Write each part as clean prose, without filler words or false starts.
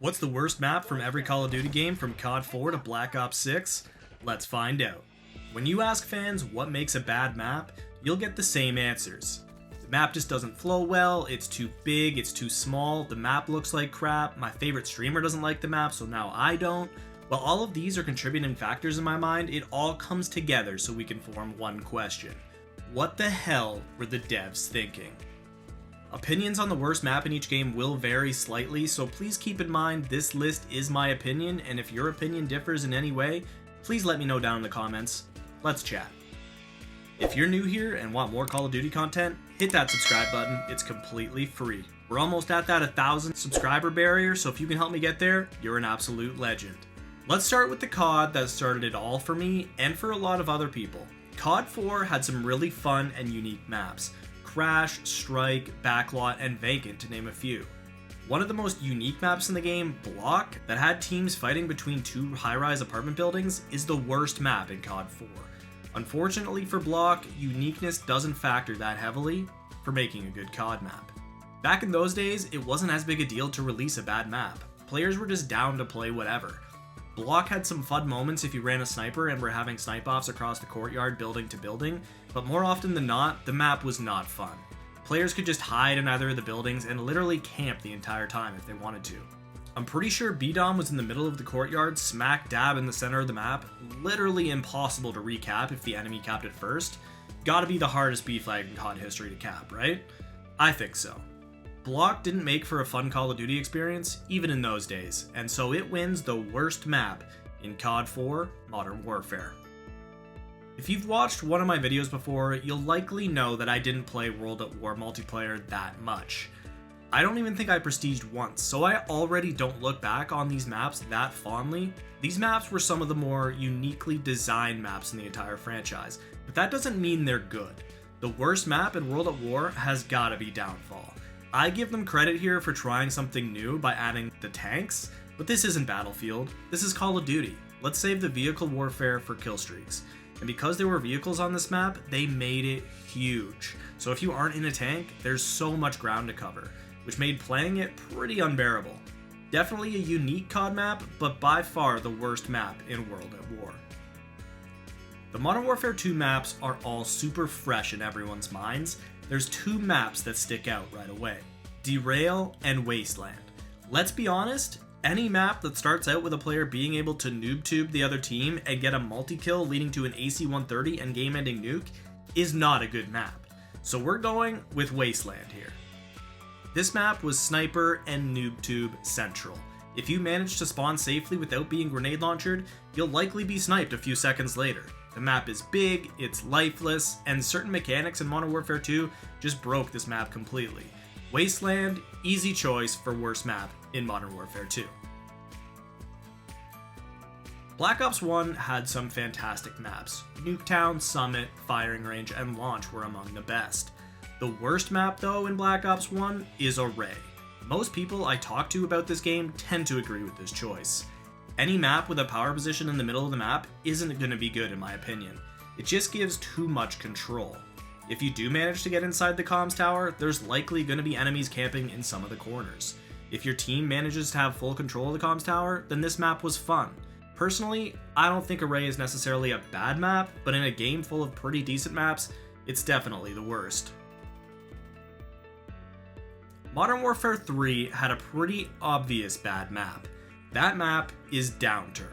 What's the worst map from every Call of Duty game from CoD 4 to Black Ops 6? Let's find out. When you ask fans what makes a bad map, you'll get the same answers. The map just doesn't flow well, it's too big, it's too small, the map looks like crap, my favorite streamer doesn't like the map so now I don't. While all of these are contributing factors in my mind, it all comes together so we can form one question. What the hell were the devs thinking? Opinions on the worst map in each game will vary slightly, so please keep in mind this list is my opinion, and if your opinion differs in any way, please let me know down in the comments. Let's chat. If you're new here and want more Call of Duty content, hit that subscribe button, it's completely free. We're almost at that 1,000 subscriber barrier, so if you can help me get there, you're an absolute legend. Let's start with the CoD that started it all for me, and for a lot of other people. CoD 4 had some really fun and unique maps. Crash, Strike, Backlot, and Vacant to name a few. One of the most unique maps in the game, Block, that had teams fighting between two high-rise apartment buildings, is the worst map in CoD 4. Unfortunately for Block, uniqueness doesn't factor that heavily for making a good CoD map. Back in those days, it wasn't as big a deal to release a bad map. Players were just down to play whatever. Block had some fun moments if you ran a sniper and were having snipe-offs across the courtyard building to building, but more often than not, the map was not fun. Players could just hide in either of the buildings and literally camp the entire time if they wanted to. I'm pretty sure B-Dom was in the middle of the courtyard, smack dab in the center of the map, literally impossible to recap if the enemy capped it first. Gotta be the hardest B flag in CoD history to cap, right? I think so. Block didn't make for a fun Call of Duty experience, even in those days, and so it wins the worst map in CoD 4 Modern Warfare. If you've watched one of my videos before, you'll likely know that I didn't play World at War multiplayer that much. I don't even think I prestiged once, so I already don't look back on these maps that fondly. These maps were some of the more uniquely designed maps in the entire franchise, but that doesn't mean they're good. The worst map in World at War has gotta be Downfall. I give them credit here for trying something new by adding the tanks, but this isn't Battlefield, this is Call of Duty. Let's save the vehicle warfare for kill streaks. And because there were vehicles on this map, they made it huge. So if you aren't in a tank, there's so much ground to cover, which made playing it pretty unbearable. Definitely a unique CoD map, but by far the worst map in World at War. The Modern Warfare 2 maps are all super fresh in everyone's minds. There's two maps that stick out right away, Derail and Wasteland. Let's be honest, any map that starts out with a player being able to noob tube the other team and get a multi-kill leading to an AC-130 and game-ending nuke is not a good map. So we're going with Wasteland here. This map was sniper and noob tube central. If you manage to spawn safely without being grenade launched, you'll likely be sniped a few seconds later. The map is big, it's lifeless, and certain mechanics in Modern Warfare 2 just broke this map completely. Wasteland, easy choice for worst map in Modern Warfare 2. Black Ops 1 had some fantastic maps. Nuketown, Summit, Firing Range, and Launch were among the best. The worst map though in Black Ops 1 is Array. Most people I talk to about this game tend to agree with this choice. Any map with a power position in the middle of the map isn't going to be good in my opinion. It just gives too much control. If you do manage to get inside the comms tower, there's likely going to be enemies camping in some of the corners. If your team manages to have full control of the comms tower, then this map was fun. Personally, I don't think Array is necessarily a bad map, but in a game full of pretty decent maps, it's definitely the worst. Modern Warfare 3 had a pretty obvious bad map. That map is Downturn.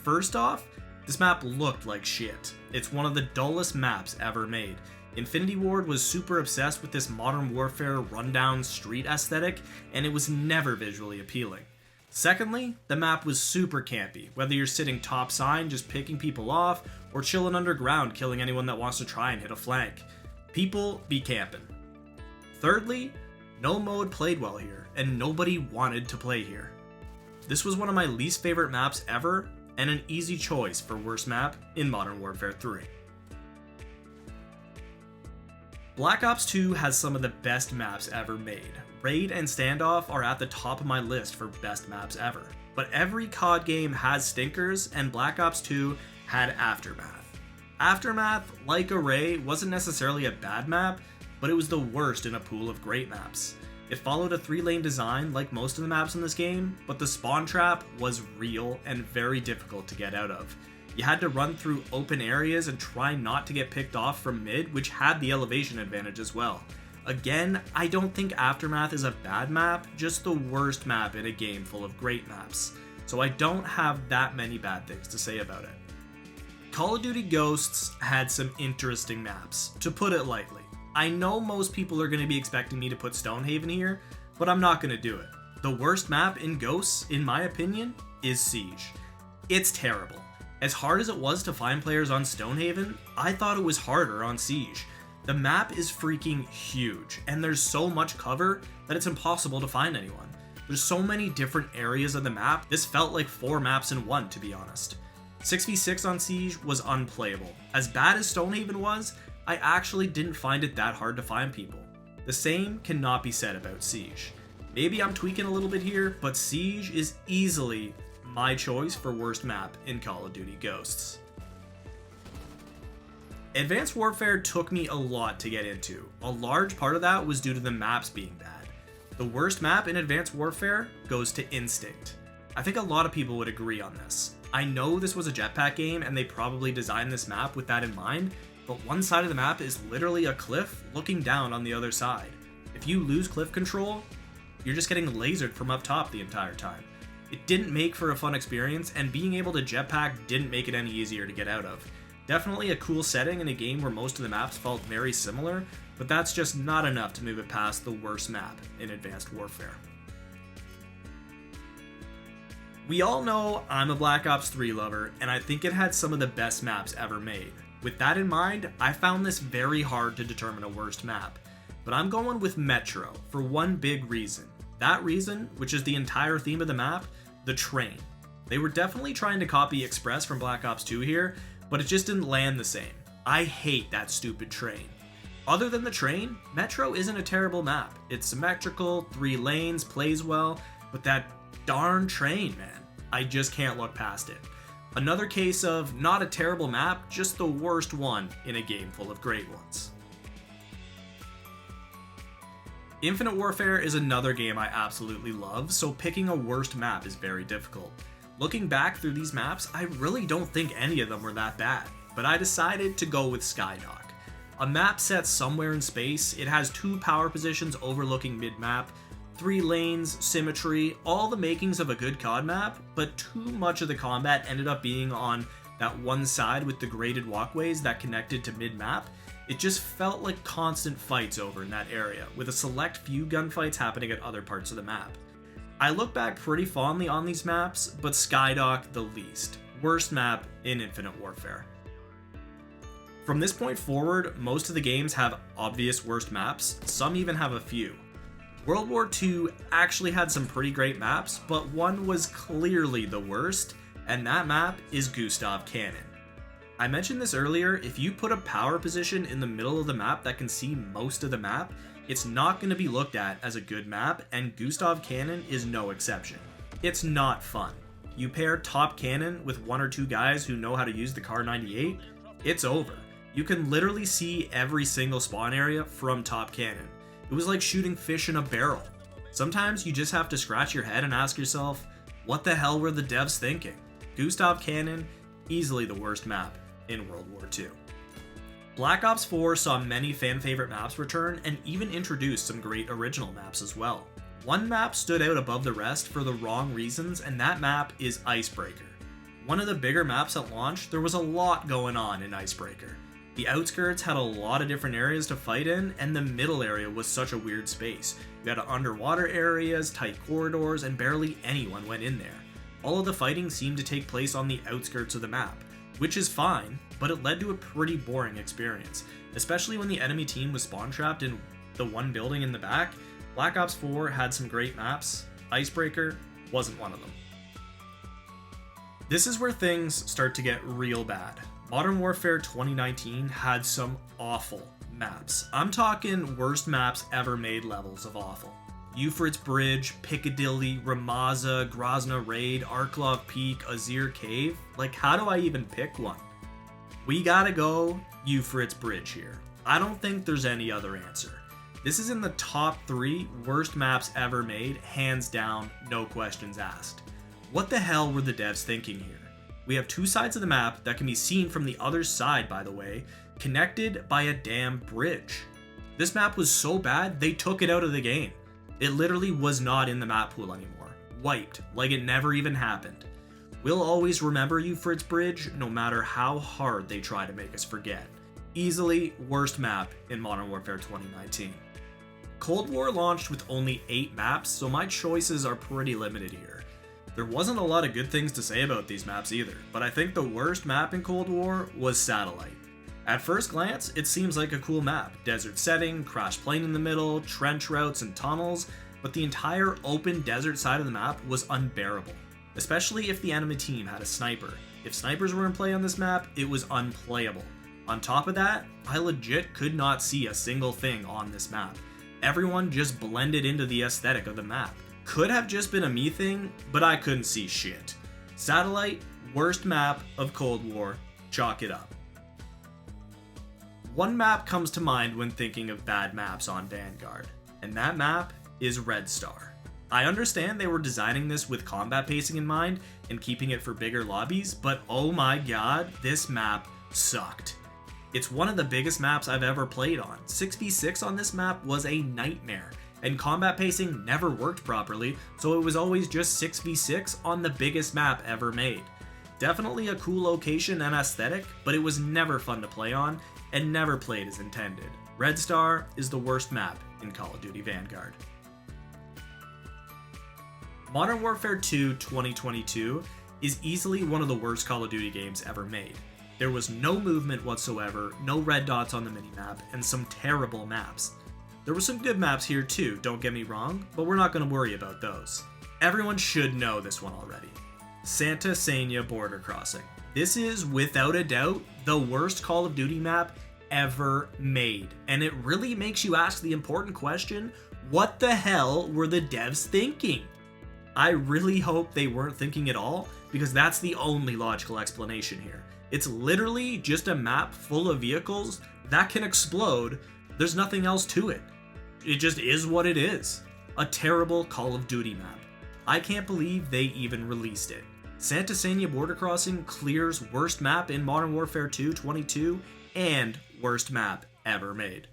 First off, this map looked like shit. It's one of the dullest maps ever made. Infinity Ward was super obsessed with this Modern Warfare rundown street aesthetic, and it was never visually appealing. Secondly, the map was super campy, whether you're sitting top sign just picking people off, or chilling underground killing anyone that wants to try and hit a flank. People be camping. Thirdly, no mode played well here, and nobody wanted to play here. This was one of my least favorite maps ever, and an easy choice for worst map in Modern Warfare 3. Black Ops 2 has some of the best maps ever made. Raid and Standoff are at the top of my list for best maps ever. But every CoD game has stinkers, and Black Ops 2 had Aftermath. Aftermath, like Array, wasn't necessarily a bad map, but it was the worst in a pool of great maps. It followed a 3-lane design like most of the maps in this game, but the spawn trap was real and very difficult to get out of. You had to run through open areas and try not to get picked off from mid, which had the elevation advantage as well. Again, I don't think Aftermath is a bad map, just the worst map in a game full of great maps. So I don't have that many bad things to say about it. Call of Duty Ghosts had some interesting maps, to put it lightly. I know most people are going to be expecting me to put Stonehaven here, but I'm not going to do it. The worst map in Ghosts, in my opinion, is Siege. It's terrible. As hard as it was to find players on Stonehaven, I thought it was harder on Siege. The map is freaking huge, and there's so much cover that it's impossible to find anyone. There's so many different areas of the map, this felt like 4 maps in one, to be honest. 6v6 on Siege was unplayable. As bad as Stonehaven was, I actually didn't find it that hard to find people. The same cannot be said about Siege. Maybe I'm tweaking a little bit here, but Siege is easily my choice for worst map in Call of Duty Ghosts. Advanced Warfare took me a lot to get into. A large part of that was due to the maps being bad. The worst map in Advanced Warfare goes to Instinct. I think a lot of people would agree on this. I know this was a jetpack game and they probably designed this map with that in mind, but one side of the map is literally a cliff looking down on the other side. If you lose cliff control, you're just getting lasered from up top the entire time. It didn't make for a fun experience, and being able to jetpack didn't make it any easier to get out of. Definitely a cool setting in a game where most of the maps felt very similar, but that's just not enough to move it past the worst map in Advanced Warfare. We all know I'm a Black Ops 3 lover, and I think it had some of the best maps ever made. With that in mind, I found this very hard to determine a worst map, but I'm going with Metro for one big reason. That reason, which is the entire theme of the map, the train. They were definitely trying to copy Express from Black Ops 2 here, but it just didn't land the same. I hate that stupid train. Other than the train, Metro isn't a terrible map. It's symmetrical, 3 lanes, plays well, but that darn train, man. I just can't look past it. Another case of not a terrible map, just the worst one in a game full of great ones. Infinite Warfare is another game I absolutely love, so picking a worst map is very difficult. Looking back through these maps, I really don't think any of them were that bad, but I decided to go with Skydock. A map set somewhere in space, it has 2 power positions overlooking mid-map, 3 lanes, symmetry, all the makings of a good CoD map, but too much of the combat ended up being on that one side with the graded walkways that connected to mid-map. It just felt like constant fights over in that area, with a select few gunfights happening at other parts of the map. I look back pretty fondly on these maps, but Skydock the least. Worst map in Infinite Warfare. From this point forward, most of the games have obvious worst maps, some even have a few. World War II actually had some pretty great maps, but one was clearly the worst, and that map is Gustav Cannon. I mentioned this earlier, if you put a power position in the middle of the map that can see most of the map, it's not going to be looked at as a good map, and Gustav Cannon is no exception. It's not fun. You pair top cannon with 1 or 2 guys who know how to use the Kar 98, it's over. You can literally see every single spawn area from top cannon. It was like shooting fish in a barrel. Sometimes you just have to scratch your head and ask yourself, what the hell were the devs thinking? Gustav Cannon, easily the worst map in World War II. Black Ops 4 saw many fan favorite maps return and even introduced some great original maps as well. One map stood out above the rest for the wrong reasons, and that map is Icebreaker. One of the bigger maps at launch, there was a lot going on in Icebreaker. The outskirts had a lot of different areas to fight in, and the middle area was such a weird space. You had underwater areas, tight corridors, and barely anyone went in there. All of the fighting seemed to take place on the outskirts of the map, which is fine, but it led to a pretty boring experience, especially when the enemy team was spawn trapped in the one building in the back. Black Ops 4 had some great maps, Icebreaker wasn't one of them. This is where things start to get real bad. Modern Warfare 2019 had some awful maps. I'm talking worst maps ever made levels of awful. Euphrates Bridge, Piccadilly, Ramaza, Grozna Raid, Arklov Peak, Azir Cave. Like, how do I even pick one? We gotta go Euphrates Bridge here. I don't think there's any other answer. This is in the top 3 worst maps ever made, hands down, no questions asked. What the hell were the devs thinking here? We have 2 sides of the map that can be seen from the other side, by the way, connected by a damn bridge. This map was so bad, they took it out of the game. It literally was not in the map pool anymore. Wiped, like it never even happened. We'll always remember you for its bridge, no matter how hard they try to make us forget. Easily worst map in Modern Warfare 2019. Cold War launched with only 8 maps, so my choices are pretty limited here. There wasn't a lot of good things to say about these maps either, but I think the worst map in Cold War was Satellite. At first glance, it seems like a cool map. Desert setting, crash plane in the middle, trench routes and tunnels, but the entire open desert side of the map was unbearable. Especially if the enemy team had a sniper. If snipers were in play on this map, it was unplayable. On top of that, I legit could not see a single thing on this map. Everyone just blended into the aesthetic of the map. Could have just been a me thing, but I couldn't see shit. Satellite, worst map of Cold War, chalk it up. One map comes to mind when thinking of bad maps on Vanguard, and that map is Red Star. I understand they were designing this with combat pacing in mind and keeping it for bigger lobbies, but oh my god, this map sucked. It's one of the biggest maps I've ever played on. 6v6 on this map was a nightmare, and combat pacing never worked properly, so it was always just 6v6 on the biggest map ever made. Definitely a cool location and aesthetic, but it was never fun to play on, and never played as intended. Red Star is the worst map in Call of Duty Vanguard. Modern Warfare 2 2022 is easily one of the worst Call of Duty games ever made. There was no movement whatsoever, no red dots on the minimap, and some terrible maps. There were some good maps here too, don't get me wrong, but we're not going to worry about those. Everyone should know this one already. Santa Sania Border Crossing. This is, without a doubt, the worst Call of Duty map ever made. And it really makes you ask the important question, what the hell were the devs thinking? I really hope they weren't thinking at all, because that's the only logical explanation here. It's literally just a map full of vehicles that can explode. There's nothing else to it. It just is what it is. A terrible Call of Duty map. I can't believe they even released it. Santa Sania Border Crossing clears worst map in Modern Warfare 2 22 and worst map ever made.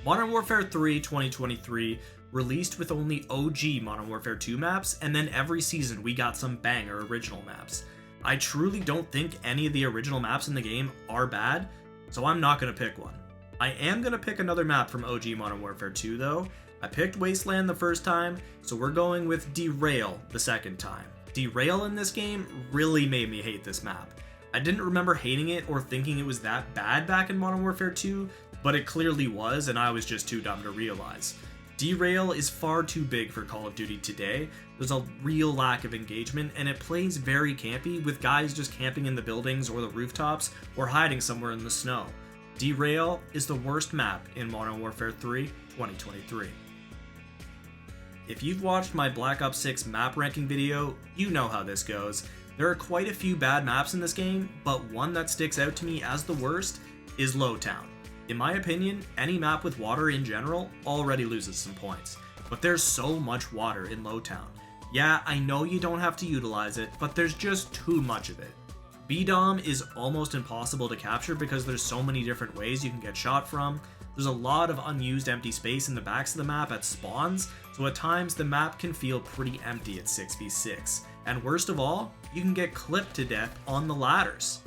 Modern Warfare 3 2023 released with only OG Modern Warfare 2 maps, and then every season we got some banger original maps. I truly don't think any of the original maps in the game are bad, so I'm not going to pick one. I am going to pick another map from OG Modern Warfare 2 though. I picked Wasteland the first time, so we're going with Derail the second time. Derail in this game really made me hate this map. I didn't remember hating it or thinking it was that bad back in Modern Warfare 2, but it clearly was, and I was just too dumb to realize. Derail is far too big for Call of Duty today. There's a real lack of engagement, and it plays very campy, with guys just camping in the buildings or the rooftops or hiding somewhere in the snow. Derail is the worst map in Modern Warfare 3 2023. If you've watched my Black Ops 6 map ranking video, you know how this goes. There are quite a few bad maps in this game, but one that sticks out to me as the worst is Lowtown. In my opinion, any map with water in general already loses some points, but there's so much water in Lowtown. Yeah, I know you don't have to utilize it, but there's just too much of it. B-Dom is almost impossible to capture because there's so many different ways you can get shot from. There's a lot of unused empty space in the backs of the map at spawns, so at times the map can feel pretty empty at 6v6. And worst of all, you can get clipped to death on the ladders.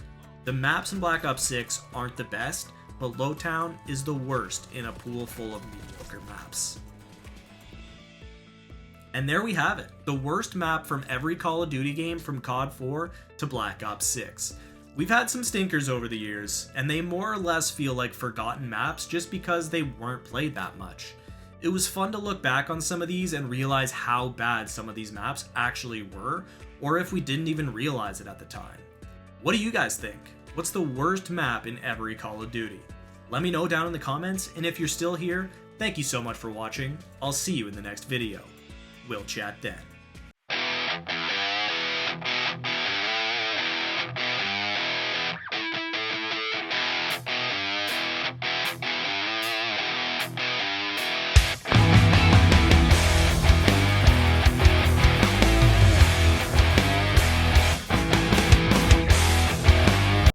The maps in Black Ops 6 aren't the best, but Lowtown is the worst in a pool full of mediocre maps. And there we have it, the worst map from every Call of Duty game from CoD 4 to Black Ops 6. We've had some stinkers over the years, and they more or less feel like forgotten maps just because they weren't played that much. It was fun to look back on some of these and realize how bad some of these maps actually were, or if we didn't even realize it at the time. What do you guys think? What's the worst map in every Call of Duty? Let me know down in the comments, and if you're still here, thank you so much for watching. I'll see you in the next video. We'll chat then.